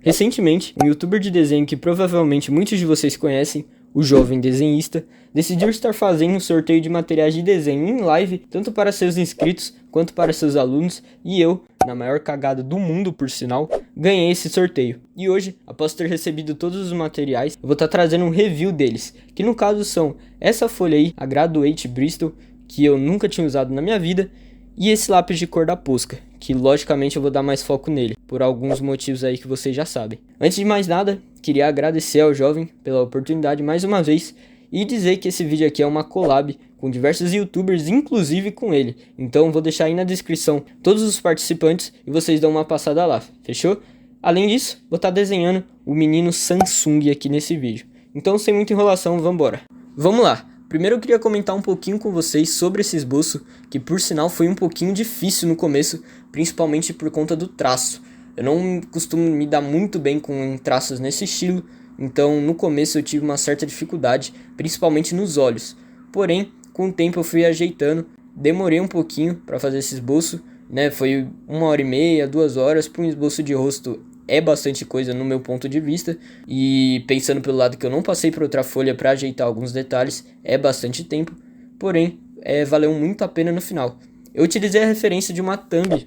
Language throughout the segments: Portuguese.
Recentemente, um youtuber de desenho que provavelmente muitos de vocês conhecem, o Jovem Desenhista, decidiu estar fazendo um sorteio de materiais de desenho em live, tanto para seus inscritos quanto para seus alunos, e eu, na maior cagada do mundo por sinal, ganhei esse sorteio. E hoje, após ter recebido todos os materiais, eu vou estar trazendo um review deles, que no caso são essa folha aí, a Graduate Bristol, que eu nunca tinha usado na minha vida, e esse lápis de cor da Posca, que logicamente eu vou dar mais foco nele, por alguns motivos aí que vocês já sabem. Antes de mais nada, queria agradecer ao Jovem pela oportunidade mais uma vez e dizer que esse vídeo aqui é uma collab com diversos youtubers, inclusive com ele. Então vou deixar aí na descrição todos os participantes e vocês dão uma passada lá, fechou? Além disso, vou estar desenhando o menino Samsung aqui nesse vídeo. Então sem muita enrolação, vambora. Vamos lá! Primeiro eu queria comentar um pouquinho com vocês sobre esse esboço, que por sinal foi um pouquinho difícil no começo, principalmente por conta do traço. Eu não costumo me dar muito bem com traços nesse estilo, então no começo eu tive uma certa dificuldade, principalmente nos olhos. Porém, com o tempo eu fui ajeitando, demorei um pouquinho para fazer esse esboço, né? Foi 1h30, 2 horas, para um esboço de rosto é bastante coisa no meu ponto de vista, e pensando pelo lado que eu não passei por outra folha para ajeitar alguns detalhes, é bastante tempo, porém valeu muito a pena no final. Eu utilizei a referência de uma thumb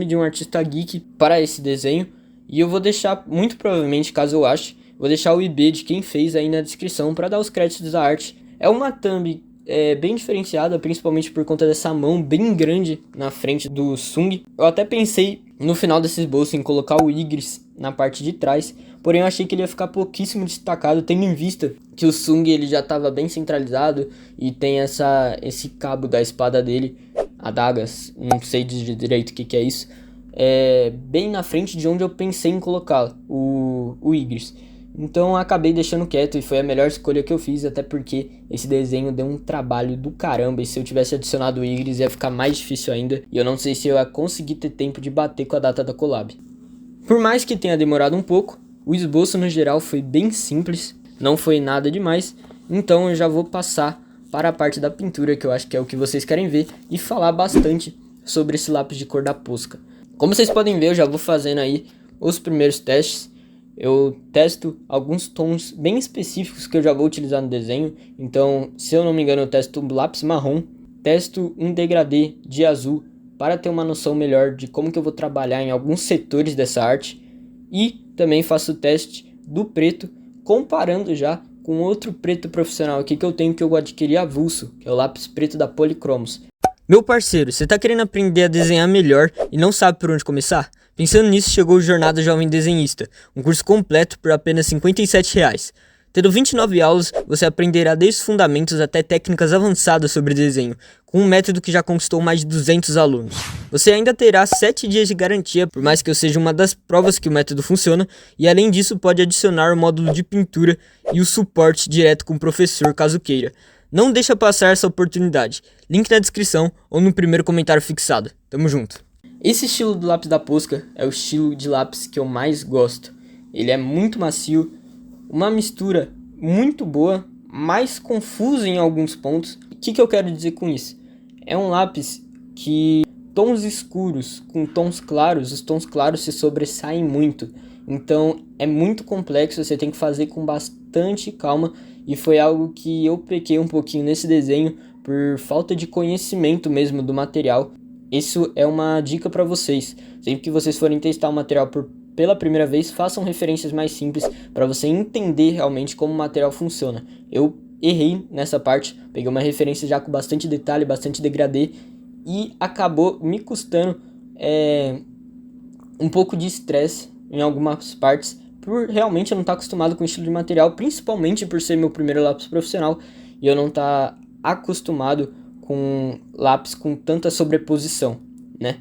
de um artista geek para esse desenho, e eu vou deixar, muito provavelmente, caso eu ache, vou deixar o IB de quem fez aí na descrição para dar os créditos da arte. É uma thumb bem diferenciada, principalmente por conta dessa mão bem grande na frente do Sung. Eu até pensei no final desse esboço em colocar o Igris na parte de trás, porém eu achei que ele ia ficar pouquíssimo destacado, tendo em vista que o Sung ele já estava bem centralizado e tem esse cabo da espada dele, adagas, não sei direito o que é isso, bem na frente de onde eu pensei em colocar o Igris. Então eu acabei deixando quieto e foi a melhor escolha que eu fiz, até porque esse desenho deu um trabalho do caramba, e se eu tivesse adicionado o Igris ia ficar mais difícil ainda, e eu não sei se eu ia conseguir ter tempo de bater com a data da collab. Por mais que tenha demorado um pouco, o esboço no geral foi bem simples, não foi nada demais, então eu já vou passar para a parte da pintura, que eu acho que é o que vocês querem ver, e falar bastante sobre esse lápis de cor da Posca. Como vocês podem ver, eu já vou fazendo aí os primeiros testes. Eu testo alguns tons bem específicos que eu já vou utilizar no desenho. Então, se eu não me engano, eu testo um lápis marrom, testo um degradê de azul para ter uma noção melhor de como que eu vou trabalhar em alguns setores dessa arte. E também faço o teste do preto, comparando já com outro preto profissional aqui que eu tenho, que eu adquiri avulso, que é o lápis preto da Polychromos. Meu parceiro, você tá querendo aprender a desenhar melhor e não sabe por onde começar? Pensando nisso, chegou o Jornada Jovem Desenhista, um curso completo por apenas R$ 57,00. Tendo 29 aulas, você aprenderá desde os fundamentos até técnicas avançadas sobre desenho, com um método que já conquistou mais de 200 alunos. Você ainda terá 7 dias de garantia, por mais que eu seja uma das provas que o método funciona, e além disso pode adicionar o módulo de pintura e o suporte direto com o professor, caso queira. Não deixa passar essa oportunidade. Link na descrição ou no primeiro comentário fixado. Tamo junto. Esse estilo do lápis da Posca é o estilo de lápis que eu mais gosto. Ele é muito macio, uma mistura muito boa, mais confusa em alguns pontos. O que eu quero dizer com isso? É um lápis que tons escuros com tons claros, os tons claros se sobressaem muito. Então é muito complexo, você tem que fazer com bastante calma. E foi algo que eu pequei um pouquinho nesse desenho por falta de conhecimento mesmo do material. Isso é uma dica para vocês. Sempre que vocês forem testar o material pela primeira vez, façam referências mais simples para você entender realmente como o material funciona. Eu errei nessa parte, peguei uma referência já com bastante detalhe, bastante degradê, e acabou me custando um pouco de estresse em algumas partes, por realmente eu não estar acostumado com o estilo de material, principalmente por ser meu primeiro lápis profissional e eu não estar acostumado com lápis com tanta sobreposição, né?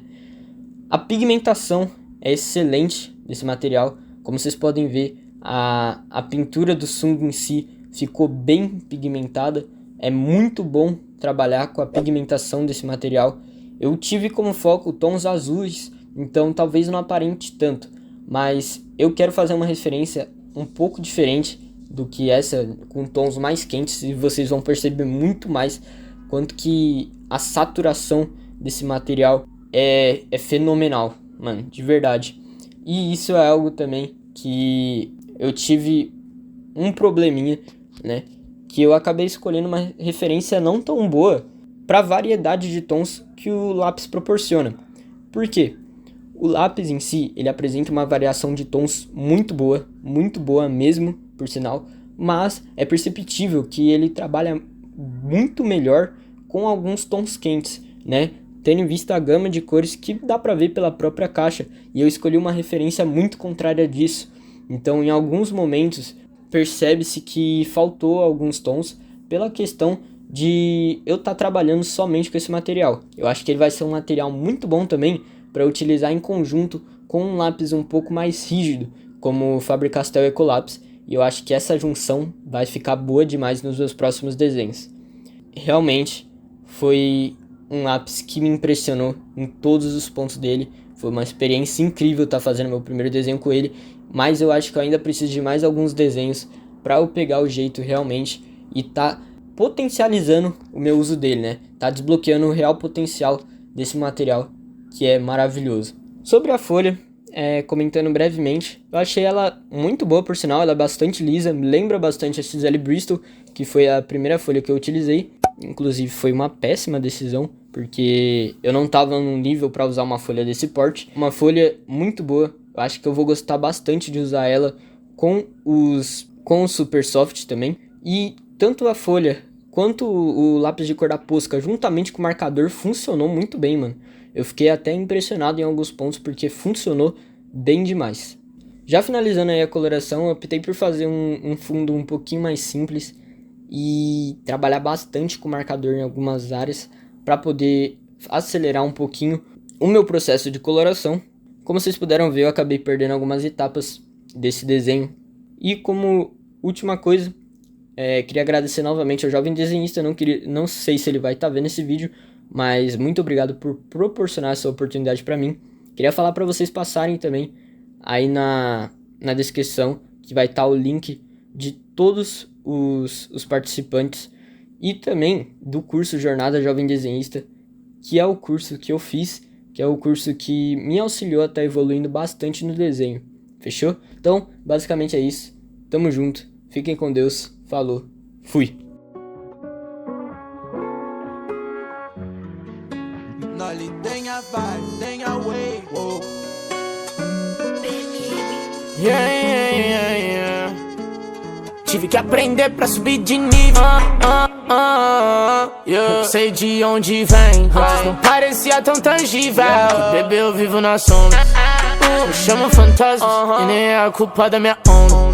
A pigmentação é excelente desse material, como vocês podem ver, a pintura do Sung em si ficou bem pigmentada, é muito bom trabalhar com a pigmentação desse material. Eu tive como foco tons azuis, então talvez não aparente tanto, mas eu quero fazer uma referência um pouco diferente do que essa, com tons mais quentes, e vocês vão perceber muito mais quanto que a saturação desse material é fenomenal, mano, de verdade. E isso é algo também que eu tive um probleminha, né? Que eu acabei escolhendo uma referência não tão boa para a variedade de tons que o lápis proporciona. Por quê? O lápis em si, ele apresenta uma variação de tons muito boa mesmo, por sinal, mas é perceptível que ele trabalha muito melhor com alguns tons quentes, né? Tendo em vista a gama de cores que dá pra ver pela própria caixa, e eu escolhi uma referência muito contrária disso. Então, em alguns momentos, percebe-se que faltou alguns tons pela questão de eu estar trabalhando somente com esse material. Eu acho que ele vai ser um material muito bom também para utilizar em conjunto com um lápis um pouco mais rígido, como o Faber-Castell Ecolapse, e eu acho que essa junção vai ficar boa demais nos meus próximos desenhos. Realmente foi um lápis que me impressionou em todos os pontos dele. Foi uma experiência incrível estar fazendo meu primeiro desenho com ele, mas eu acho que eu ainda preciso de mais alguns desenhos para eu pegar o jeito realmente e tá potencializando o meu uso dele, né? Tá desbloqueando o real potencial desse material, que é maravilhoso. Sobre a folha, comentando brevemente, eu achei ela muito boa, por sinal, ela é bastante lisa, me lembra bastante a XL Bristol, que foi a primeira folha que eu utilizei. Inclusive foi uma péssima decisão, porque eu não estava num nível para usar uma folha desse porte. Uma folha muito boa, eu acho que eu vou gostar bastante de usar ela com o Super Soft também. E tanto a folha quanto o lápis de cor da Posca, juntamente com o marcador, funcionou muito bem, mano. Eu fiquei até impressionado em alguns pontos, porque funcionou bem demais. Já finalizando aí a coloração, eu optei por fazer um fundo um pouquinho mais simples e trabalhar bastante com marcador em algumas áreas para poder acelerar um pouquinho o meu processo de coloração. Como vocês puderam ver, eu acabei perdendo algumas etapas desse desenho. E como última coisa, queria agradecer novamente ao jovem desenhista. Não sei se ele vai estar vendo esse vídeo, mas muito obrigado por proporcionar essa oportunidade para mim. Queria falar para vocês passarem também aí na descrição, que vai estar o link de todos os participantes e também do curso Jornada Jovem Desenhista, que é o curso que eu fiz, que é o curso que me auxiliou a estar evoluindo bastante no desenho. Fechou? Então, basicamente é isso. Tamo junto. Fiquem com Deus. Falou. Fui. Tive que aprender pra subir de nível. Sei de onde vem, antes não parecia tão tangível. Bebê, eu vivo na sombra, me chama fantasma, e nem é a culpa da minha onda.